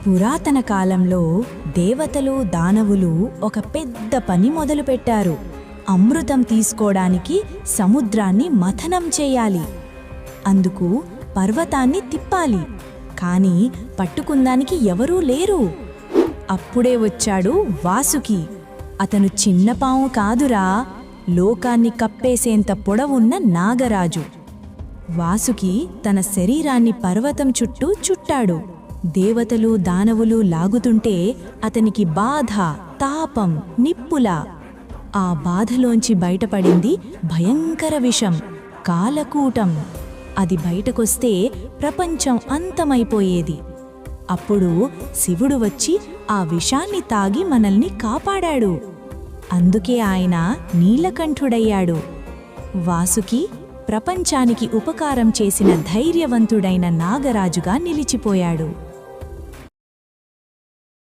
పురాతన కాలంలో దేవతలు దానవులు ఒక పెద్ద పని మొదలుపెట్టారు. అమృతం తీసుకోవడానికి సముద్రాన్ని మథనం చేయాలి. అందుకు పర్వతాన్ని తిప్పాలి. కాని పట్టుకుందానికి ఎవరూ లేరు. అప్పుడే వచ్చాడు వాసుకి. అతను చిన్నపాము కాదురా, లోకాన్ని కప్పేసేంత పొడవున్న నాగరాజు. వాసుకి తన శరీరాన్ని పర్వతం చుట్టూ చుట్టాడు. దేవతలు దానవులు లాగుతుంటే అతనికి బాధ, తాపం, నిప్పులా. ఆ బాధలోంచి బయటపడింది భయంకర విషం, కాలకూటం. అది బయటకొస్తే ప్రపంచం అంతమైపోయేది. అప్పుడు శివుడు వచ్చి ఆ విషాన్ని తాగి మనల్ని కాపాడాడు. అందుకే ఆయన నీలకంఠుడయ్యాడు. వాసుకి ప్రపంచానికి ఉపకారం చేసిన ధైర్యవంతుడైన నాగరాజుగా నిలిచిపోయాడు.